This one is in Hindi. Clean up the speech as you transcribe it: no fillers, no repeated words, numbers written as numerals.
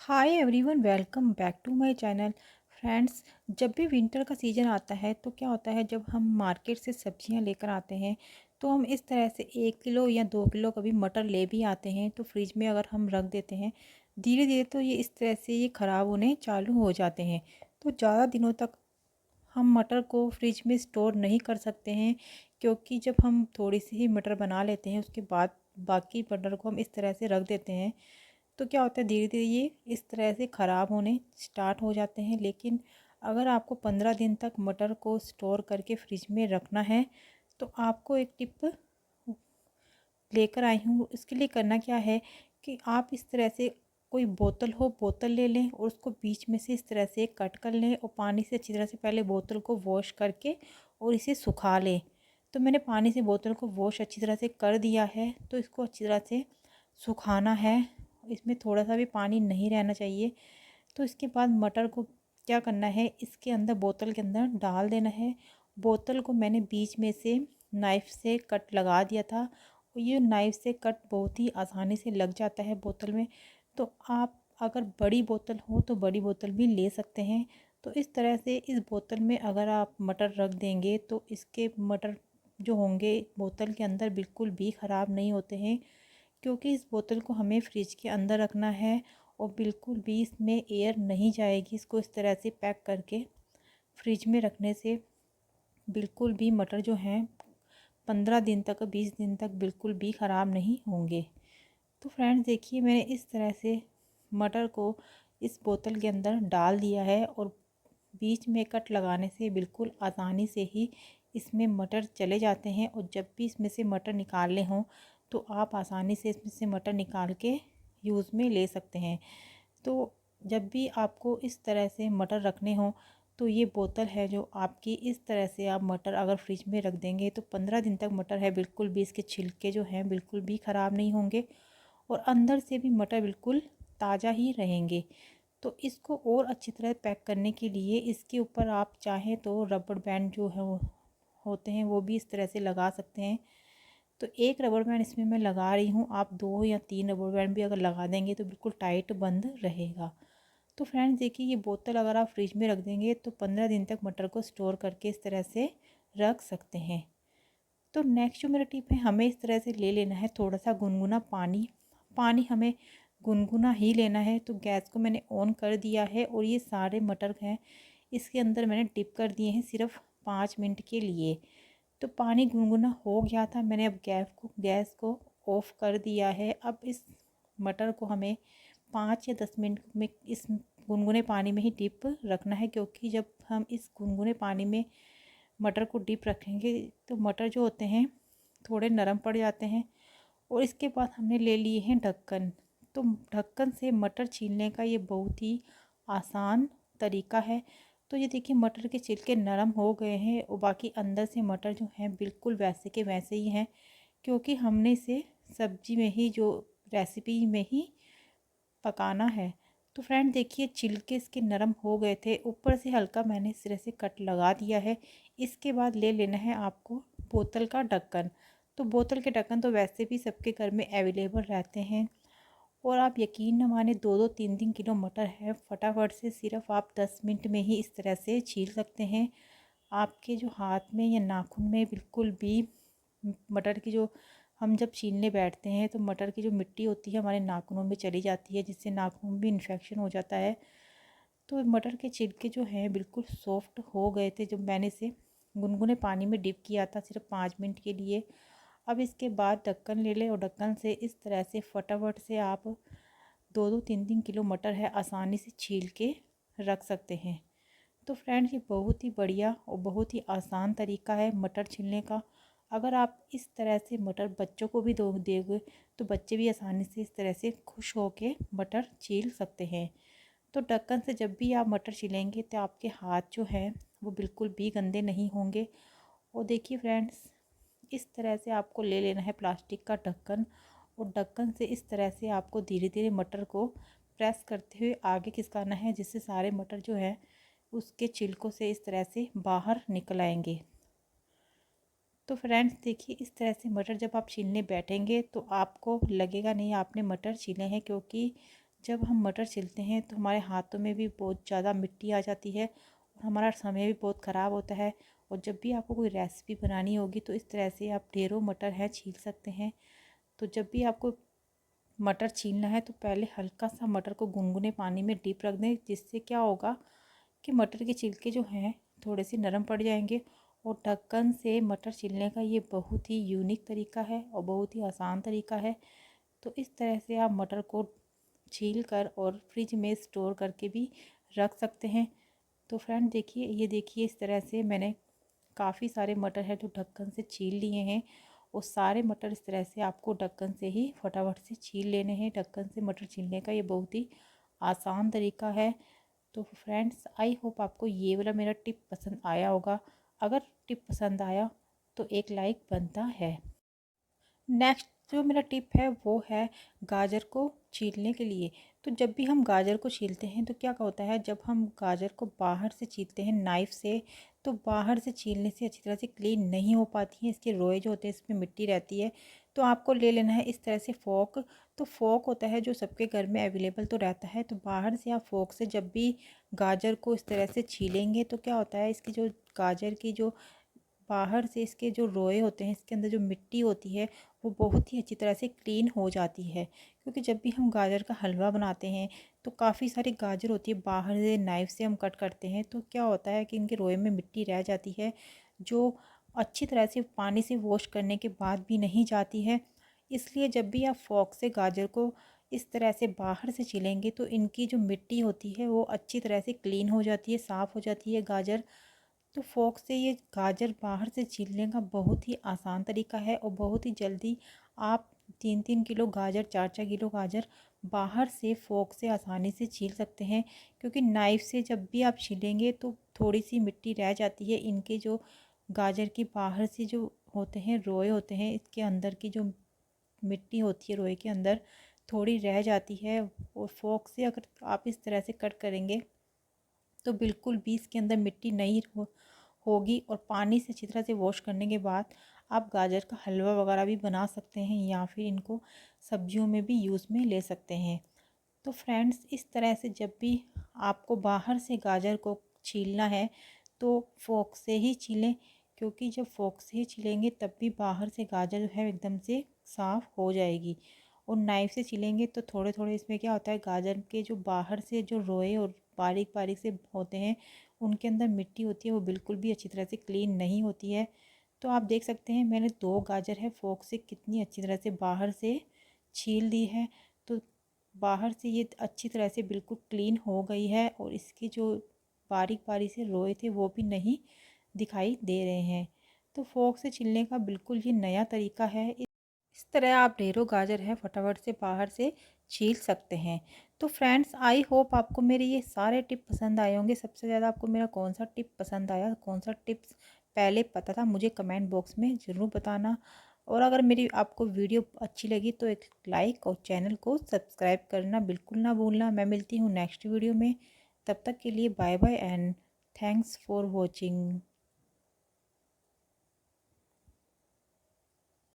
Hi everyone, welcome back to my channel. Friends, जब भी विंटर का सीज़न आता है तो क्या होता है, जब हम मार्केट से सब्जियां लेकर आते हैं तो हम इस तरह से 1 किलो या 2 किलो कभी मटर ले भी आते हैं। तो फ्रिज में अगर हम रख देते हैं धीरे धीरे तो ये इस तरह से ये ख़राब होने चालू हो जाते हैं। तो ज़्यादा दिनों तक हम मटर को फ्रिज में स्टोर नहीं कर सकते हैं, क्योंकि जब हम थोड़ी सी ही मटर बना लेते हैं उसके बाद बाकी मटर को हम इस तरह से रख देते हैं तो क्या होता है, धीरे धीरे ये इस तरह से ख़राब होने स्टार्ट हो जाते हैं। लेकिन अगर आपको 15 दिन तक मटर को स्टोर करके फ्रिज में रखना है तो आपको एक टिप लेकर आई हूँ। इसके लिए करना क्या है कि आप इस तरह से कोई बोतल हो, बोतल ले लें और उसको बीच में से इस तरह से कट कर लें और पानी से अच्छी तरह से पहले बोतल को वॉश करके और इसे सुखा लें। तो मैंने पानी से बोतल को वॉश अच्छी तरह से कर दिया है, तो इसको अच्छी तरह से सुखाना है। इसमें थोड़ा सा भी पानी नहीं रहना चाहिए। तो इसके बाद मटर को क्या करना है, इसके अंदर बोतल के अंदर डाल देना है। बोतल को मैंने बीच में से नाइफ़ से कट लगा दिया था और ये नाइफ़ से कट बहुत ही आसानी से लग जाता है बोतल में। तो आप अगर बड़ी बोतल हो तो बड़ी बोतल भी ले सकते हैं। तो इस तरह से इस बोतल में अगर आप मटर रख देंगे तो इसके मटर जो होंगे बोतल के अंदर बिल्कुल भी ख़राब नहीं होते हैं, क्योंकि इस बोतल को हमें फ्रिज के अंदर रखना है और बिल्कुल भी इसमें एयर नहीं जाएगी। इसको इस तरह से पैक करके फ्रिज में रखने से बिल्कुल भी मटर जो हैं 15 दिन तक 20 दिन तक बिल्कुल भी ख़राब नहीं होंगे। तो फ्रेंड्स देखिए, मैंने इस तरह से मटर को इस बोतल के अंदर डाल दिया है और बीच में कट लगाने से बिल्कुल आसानी से ही इसमें मटर चले जाते हैं। और जब भी इसमें से मटर निकालने हों तो आप आसानी से इसमें से मटर निकाल के यूज़ में ले सकते हैं। तो जब भी आपको इस तरह से मटर रखने हों तो ये बोतल है जो आपकी, इस तरह से आप मटर अगर फ्रिज में रख देंगे तो 15 दिन तक मटर है बिल्कुल भी इसके छिलके जो हैं बिल्कुल भी ख़राब नहीं होंगे और अंदर से भी मटर बिल्कुल ताज़ा ही रहेंगे। तो इसको और अच्छी तरह पैक करने के लिए इसके ऊपर आप चाहें तो रबड़ बैंड जो है वो होते हैं वो भी इस तरह से लगा सकते हैं। तो एक रबड़ बैंड इसमें मैं लगा रही हूँ, आप 2 या 3 रबड़ बैंड भी अगर लगा देंगे तो बिल्कुल टाइट बंद रहेगा। तो फ्रेंड्स देखिए, ये बोतल अगर आप फ्रिज में रख देंगे तो 15 दिन तक मटर को स्टोर करके इस तरह से रख सकते हैं। तो नेक्स्ट जो मेरा टिप है, हमें इस तरह से ले लेना है थोड़ा सा गुनगुना पानी। पानी हमें गुनगुना ही लेना है। तो गैस को मैंने ऑन कर दिया है और ये सारे मटर हैं इसके अंदर मैंने डिप कर दिए हैं सिर्फ 5 मिनट के लिए। तो पानी गुनगुना हो गया था, मैंने अब गैस को ऑफ़ कर दिया है। अब इस मटर को हमें 5 या 10 मिनट में इस गुनगुने पानी में ही डिप रखना है, क्योंकि जब हम इस गुनगुने पानी में मटर को डिप रखेंगे तो मटर जो होते हैं थोड़े नरम पड़ जाते हैं। और इसके बाद हमने ले लिए हैं ढक्कन। तो ढक्कन से मटर छीलने का ये बहुत ही आसान तरीका है। तो ये देखिए, मटर के छिलके नरम हो गए हैं और बाकी अंदर से मटर जो हैं बिल्कुल वैसे के वैसे ही हैं, क्योंकि हमने इसे सब्जी में ही जो रेसिपी में ही पकाना है। तो फ्रेंड देखिए, छिलके इसके नरम हो गए थे, ऊपर से हल्का मैंने इस तरह से कट लगा दिया है। इसके बाद ले लेना है आपको बोतल का ढक्कन। तो बोतल के ढक्कन तो वैसे भी सबके घर में अवेलेबल रहते हैं और आप यकीन न माने 2-2 3-3 किलो मटर है, फटाफट से सिर्फ आप 10 मिनट में ही इस तरह से छील सकते हैं। आपके जो हाथ में या नाखून में बिल्कुल भी मटर की जो हम जब छीलने बैठते हैं तो मटर की जो मिट्टी होती है हमारे नाखूनों में चली जाती है, जिससे नाखून में भी इन्फेक्शन हो जाता है। तो मटर के छिलके जो हैं बिल्कुल सॉफ्ट हो गए थे जब मैंने इसे गुनगुने पानी में डिप किया था सिर्फ 5 मिनट के लिए। अब इसके बाद ढक्कन ले लें और ढक्कन से इस तरह से फटाफट से आप 2-2 3-3 किलो मटर है आसानी से छील के रख सकते हैं। तो फ्रेंड्स, ये बहुत ही बढ़िया और बहुत ही आसान तरीका है मटर छीलने का। अगर आप इस तरह से मटर बच्चों को भी दोगे तो बच्चे भी आसानी से इस तरह से खुश होके मटर छील सकते हैं। तो ढक्कन से जब भी आप मटर छीलेंगे तो आपके हाथ जो हैं वो बिल्कुल भी गंदे नहीं होंगे। और देखिए फ्रेंड्स, इस तरह से आपको ले लेना है प्लास्टिक का ढक्कन और ढक्कन से इस तरह से आपको धीरे धीरे मटर को प्रेस करते हुए आगे खिसकाना है, जिससे सारे मटर जो है उसके छिलकों से इस तरह से बाहर निकल आएंगे। तो फ्रेंड्स देखिए, इस तरह से मटर जब आप छीलने बैठेंगे तो आपको लगेगा नहीं आपने मटर छीले हैं, क्योंकि जब हम मटर छीलते हैं तो हमारे हाथों में भी बहुत ज़्यादा मिट्टी आ जाती है और हमारा समय भी बहुत ख़राब होता है। और जब भी आपको कोई रेसिपी बनानी होगी तो इस तरह से आप ढेरों मटर है छील सकते हैं। तो जब भी आपको मटर छीलना है तो पहले हल्का सा मटर को गुनगुने पानी में डीप रख दें, जिससे क्या होगा कि मटर के छिलके जो हैं थोड़े से नरम पड़ जाएंगे। और ढक्कन से मटर छीलने का ये बहुत ही यूनिक तरीका है और बहुत ही आसान तरीका है। तो इस तरह से आप मटर को छील कर और फ्रिज में स्टोर करके भी रख सकते हैं। तो फ्रेंड देखिए, ये देखिए इस तरह से मैंने काफ़ी सारे मटर है जो ढक्कन से छील लिए हैं। और सारे मटर इस तरह से आपको ढक्कन से ही फटाफट से छील लेने हैं। ढक्कन से मटर छीलने का ये बहुत ही आसान तरीका है। तो फ्रेंड्स आई होप आपको ये वाला मेरा टिप पसंद आया होगा। अगर टिप पसंद आया तो एक लाइक बनता है। नेक्स्ट जो मेरा टिप है वो है गाजर को छीलने के लिए। तो जब भी हम गाजर को छीलते हैं तो क्या होता है, जब हम गाजर को बाहर से छीलते हैं नाइफ़ से, तो बाहर से छीलने से अच्छी तरह से क्लीन नहीं हो पाती हैं। इसके रोए जो होते हैं इसमें मिट्टी रहती है। तो आपको ले लेना है इस तरह से फ़ोर्क। तो फ़ोर्क होता है जो सबके घर में अवेलेबल तो रहता है। तो बाहर से आप फ़ोर्क से जब भी गाजर को इस तरह से छीलेंगे तो क्या होता है, इसकी जो गाजर की जो बाहर से इसके जो रोए होते हैं, इसके अंदर जो मिट्टी होती है वो बहुत ही अच्छी तरह से क्लीन हो जाती है। क्योंकि जब भी हम गाजर का हलवा बनाते हैं तो काफ़ी सारी गाजर होती है, बाहर से नाइफ़ से हम कट करते हैं तो क्या होता है कि इनके रोए में मिट्टी रह जाती है, जो अच्छी तरह से पानी से वॉश करने के बाद भी नहीं जाती है। इसलिए जब भी आप फ़ोर्क से गाजर को इस तरह से बाहर से छीलेंगे तो इनकी जो मिट्टी होती है वो अच्छी तरह से क्लीन हो जाती है, साफ़ हो जाती है गाजर। तो फोक से ये गाजर बाहर से छीलने का बहुत ही आसान तरीका है और बहुत ही जल्दी आप 3-3 किलो गाजर, 4-4 किलो गाजर बाहर से फोक से आसानी से छील सकते हैं। क्योंकि नाइफ़ से जब भी आप छीलेंगे तो थोड़ी सी मिट्टी रह जाती है, इनके जो गाजर की बाहर से जो होते हैं रोए होते हैं, इसके अंदर की जो मिट्टी होती है रोए के अंदर थोड़ी रह जाती है। और फोक से अगर आप इस तरह से कट करेंगे तो बिल्कुल भी इसके अंदर मिट्टी नहीं होगी। और पानी से अच्छी तरह से वॉश करने के बाद आप गाजर का हलवा वगैरह भी बना सकते हैं या फिर इनको सब्जियों में भी यूज़ में ले सकते हैं। तो फ्रेंड्स इस तरह से जब भी आपको बाहर से गाजर को छीलना है तो फोक से ही छीलें। क्योंकि जब फोक से ही छीलेंगे तब भी बाहर से गाजर जो है एकदम से साफ़ हो जाएगी। और नाइफ़ से छीलेंगे तो थोड़े थोड़े इसमें क्या होता है, गाजर के जो बाहर से जो रोए और बारीक बारीक से होते हैं उनके अंदर मिट्टी होती है, वो बिल्कुल भी अच्छी तरह से क्लीन नहीं होती है। तो आप देख सकते हैं मैंने 2 गाजर है फोक से कितनी अच्छी तरह से बाहर से छील दी है। तो बाहर से ये अच्छी तरह से बिल्कुल क्लीन हो गई है और इसकी जो बारीक बारीक से रोए थे वो भी नहीं दिखाई दे रहे हैं। तो फोक से छीलने का बिल्कुल ये नया तरीका है। इस तरह आप ढेरों गाजर है फटाफट से बाहर से छील सकते हैं। तो फ्रेंड्स आई होप आपको मेरे ये सारे टिप पसंद आए होंगे। सबसे ज़्यादा आपको मेरा कौन सा टिप पसंद आया, कौन सा टिप्स पहले पता था, मुझे कमेंट बॉक्स में ज़रूर बताना। और अगर मेरी आपको वीडियो अच्छी लगी तो एक लाइक और चैनल को सब्सक्राइब करना बिल्कुल ना भूलना। मैं मिलती हूँ नेक्स्ट वीडियो में, तब तक के लिए bye bye and thanks for watching.